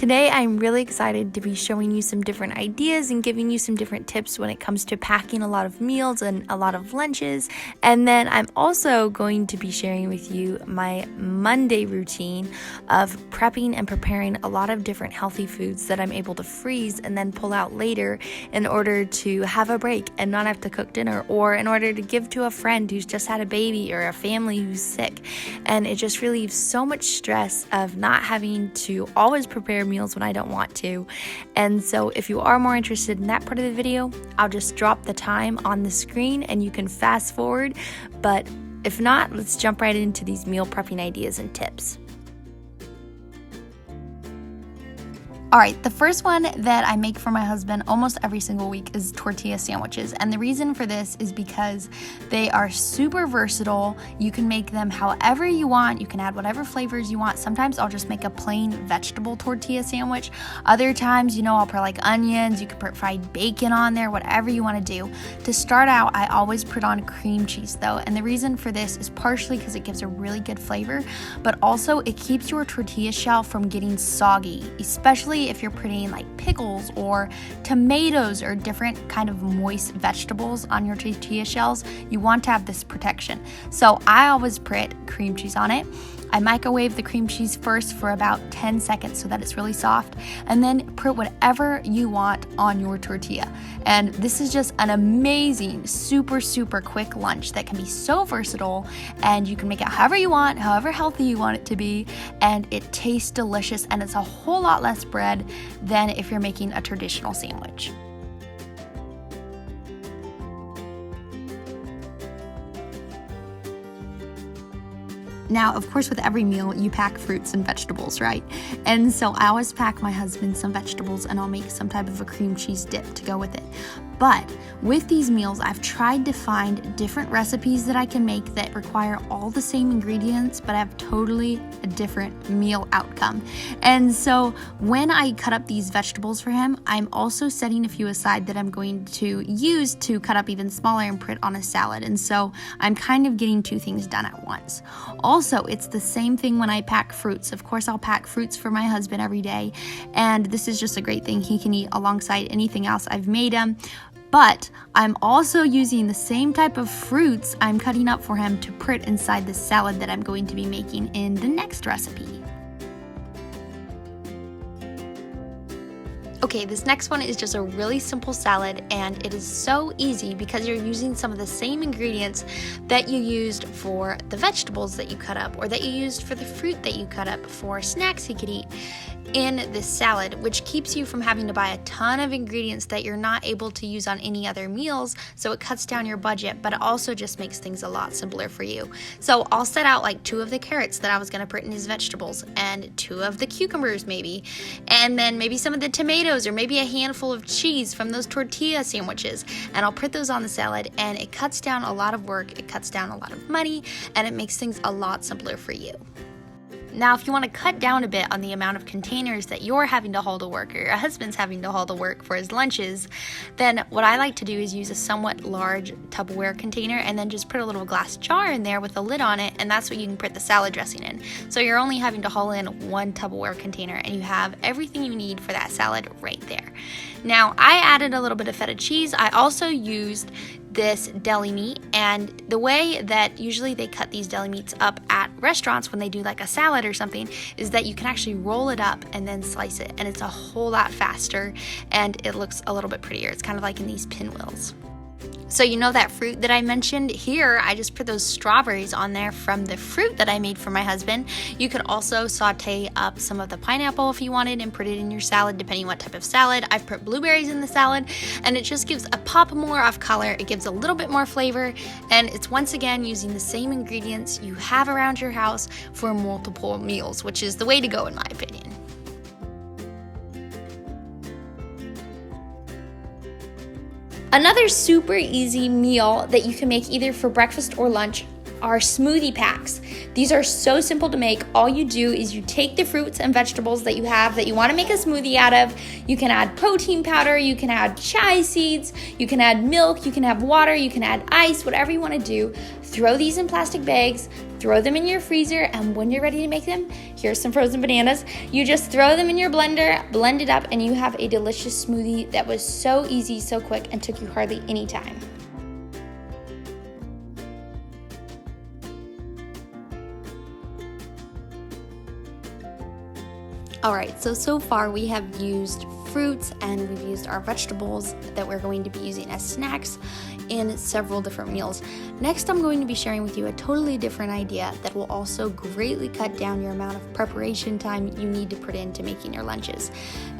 Today I'm really excited to be showing you some different ideas and giving you some different tips when it comes to packing a lot of meals and a lot of lunches. And then I'm also going to be sharing with you my Monday routine of prepping and preparing a lot of different healthy foods that I'm able to freeze and then pull out later in order to have a break and not have to cook dinner, or in order to give to a friend who's just had a baby or a family who's sick. And it just relieves so much stress of not having to always prepare meals when I don't want to. And so if you are more interested in that part of the video, I'll just drop the time on the screen and you can fast forward. But if not, let's jump right into these meal prepping ideas and tips. All right, the first one that I make for my husband almost every single week is tortilla sandwiches. And the reason for this is because they are super versatile. You can make them however you want. You can add whatever flavors you want. Sometimes I'll just make a plain vegetable tortilla sandwich. Other times, I'll put like onions. You can put fried bacon on there, whatever you want to do. To start out, I always put on cream cheese though. And the reason for this is partially because it gives a really good flavor, but also it keeps your tortilla shell from getting soggy, especially if you're putting like pickles or tomatoes or different kind of moist vegetables on your tortilla shells. You want to have this protection. So I always put cream cheese on it. I microwave the cream cheese first for about 10 seconds so that it's really soft, and then put whatever you want on your tortilla. And this is just an amazing, super quick lunch that can be so versatile, and you can make it however you want, however healthy you want it to be, and it tastes delicious, and it's a whole lot less bread than if you're making a traditional sandwich. Now, of course, with every meal, you pack fruits and vegetables, right? And so I always pack my husband some vegetables, and I'll make some type of a cream cheese dip to go with it. But with these meals, I've tried to find different recipes that I can make that require all the same ingredients, but have totally a different meal outcome. And so when I cut up these vegetables for him, I'm also setting a few aside that I'm going to use to cut up even smaller and put on a salad. And so I'm kind of getting two things done at once. Also, it's the same thing when I pack fruits. Of course, I'll pack fruits for my husband every day, and this is just a great thing he can eat alongside anything else I've made him. But I'm also using the same type of fruits I'm cutting up for him to put inside the salad that I'm going to be making in the next recipe. Okay, this next one is just a really simple salad, and it is so easy because you're using some of the same ingredients that you used for the vegetables that you cut up, or that you used for the fruit that you cut up for snacks you could eat in this salad, which keeps you from having to buy a ton of ingredients that you're not able to use on any other meals. So it cuts down your budget, but it also just makes things a lot simpler for you. So I'll set out like 2 of the carrots that I was going to put in his vegetables, and 2 of the cucumbers maybe, and then maybe some of the tomatoes, or maybe a handful of cheese from those tortilla sandwiches, and I'll put those on the salad, and it cuts down a lot of work, it cuts down a lot of money, and it makes things a lot simpler for you. Now, if you want to cut down a bit on the amount of containers that you're having to haul to work, or your husband's having to haul to work for his lunches, then what I like to do is use a somewhat large Tupperware container and then just put a little glass jar in there with a lid on it, and that's what you can put the salad dressing in. So you're only having to haul in 1 Tupperware container, and you have everything you need for that salad right there. Now, I added a little bit of feta cheese. I also used this deli meat, and the way that usually they cut these deli meats up at restaurants when they do like a salad or something is that you can actually roll it up and then slice it, and it's a whole lot faster and it looks a little bit prettier. It's kind of like in these pinwheels. So that fruit that I mentioned here, I just put those strawberries on there from the fruit that I made for my husband. You could also saute up some of the pineapple if you wanted and put it in your salad, depending on what type of salad. I've put blueberries in the salad, and it just gives a pop more of color. It gives a little bit more flavor, and it's once again using the same ingredients you have around your house for multiple meals, which is the way to go in my opinion. Another super easy meal that you can make either for breakfast or lunch are smoothie packs. These are so simple to make. All you do is you take the fruits and vegetables that you have that you want to make a smoothie out of. You can add protein powder, you can add chia seeds, you can add milk, you can add water, you can add ice, whatever you want to do. Throw these in plastic bags, throw them in your freezer, and when you're ready to make them, here's some frozen bananas. You just throw them in your blender, blend it up, and you have a delicious smoothie that was so easy, so quick, and took you hardly any time. Alright, so far we have used fruits and we've used our vegetables that we're going to be using as snacks in several different meals. Next, I'm going to be sharing with you a totally different idea that will also greatly cut down your amount of preparation time you need to put into making your lunches.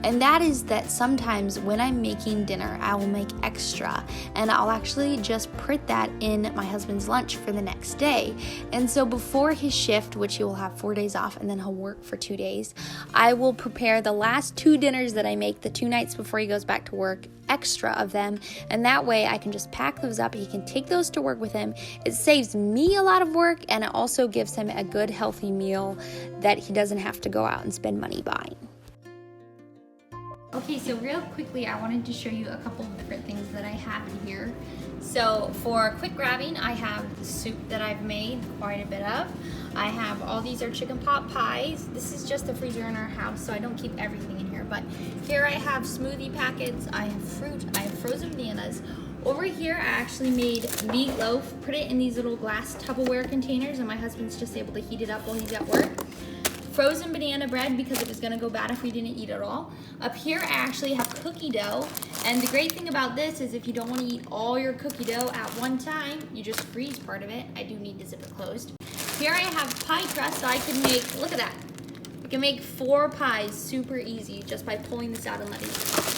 And that is that sometimes when I'm making dinner, I will make extra and I'll actually just put that in my husband's lunch for the next day. And so before his shift, which he will have 4 days off and then he'll work for 2 days, I will prepare the last 2 dinners that I make the 2 nights before he goes back to work, extra of them, and that way I can just pack those up. He can take those to work with him. It saves me a lot of work, and it also gives him a good healthy meal that he doesn't have to go out and spend money buying. Okay, so real quickly I wanted to show you a couple of different things that I have here. So for quick grabbing, I have the soup that I've made quite a bit of. I have all these are chicken pot pies. This is just the freezer in our house, so I don't keep everything in here. But here I have smoothie packets, I have fruit, I have frozen bananas. Over here I actually made meatloaf, put it in these little glass Tupperware containers, and my husband's just able to heat it up while he's at work. Frozen banana bread because it was gonna go bad if we didn't eat it all. Up here I actually have cookie dough, and the great thing about this is if you don't want to eat all your cookie dough at one time, you just freeze part of it. I do need to zip it closed. Here I have pie crust, so I can make, look at that. I can make 4 pies super easy just by pulling this out and letting it.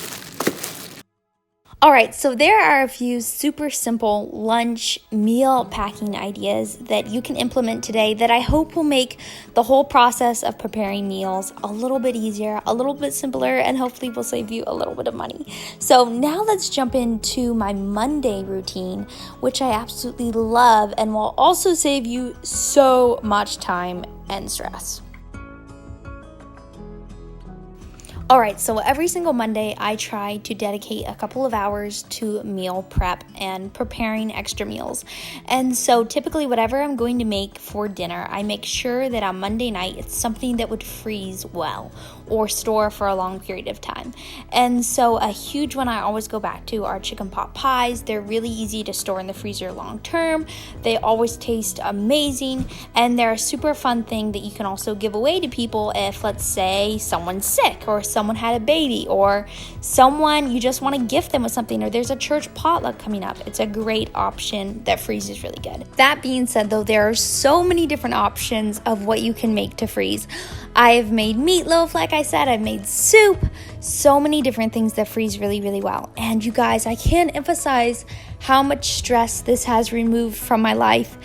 Alright, so there are a few super simple lunch meal packing ideas that you can implement today that I hope will make the whole process of preparing meals a little bit easier, a little bit simpler, and hopefully will save you a little bit of money. So now let's jump into my Monday routine, which I absolutely love and will also save you so much time and stress. Alright, so every single Monday I try to dedicate a couple of hours to meal prep and preparing extra meals. And so typically whatever I'm going to make for dinner, I make sure that on Monday night it's something that would freeze well or store for a long period of time. And so a huge one I always go back to are chicken pot pies. They're really easy to store in the freezer long term. They always taste amazing, and they're a super fun thing that you can also give away to people if, let's say, someone's sick or someone had a baby or someone you just want to gift them with something, or there's a church potluck coming up. It's a great option that freezes really good. That being said though, there are so many different options of what you can make to freeze. I've made meatloaf, like I said, I've made soup, so many different things that freeze really, really well. And you guys, I can't emphasize how much stress this has removed from my life.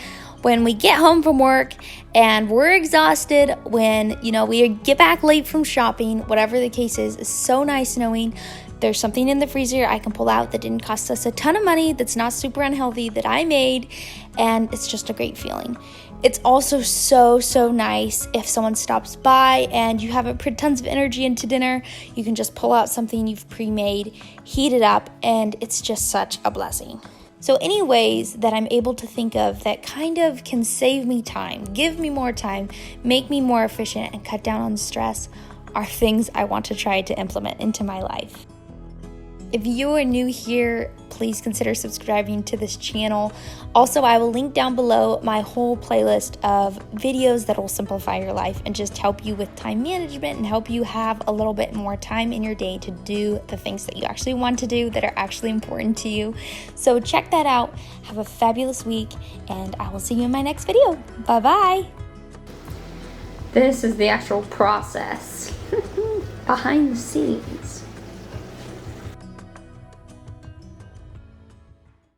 When we get home from work and we're exhausted, when, we get back late from shopping, whatever the case is, it's so nice knowing there's something in the freezer I can pull out that didn't cost us a ton of money, that's not super unhealthy, that I made, and it's just a great feeling. It's also so nice if someone stops by and you haven't put tons of energy into dinner, you can just pull out something you've pre-made, heat it up, and it's just such a blessing. So any ways that I'm able to think of that kind of can save me time, give me more time, make me more efficient, and cut down on stress are things I want to try to implement into my life. If you are new here, please consider subscribing to this channel. Also, I will link down below my whole playlist of videos that will simplify your life and just help you with time management and help you have a little bit more time in your day to do the things that you actually want to do that are actually important to you. So check that out. Have a fabulous week, and I will see you in my next video. Bye-bye. This is the actual process behind the scenes.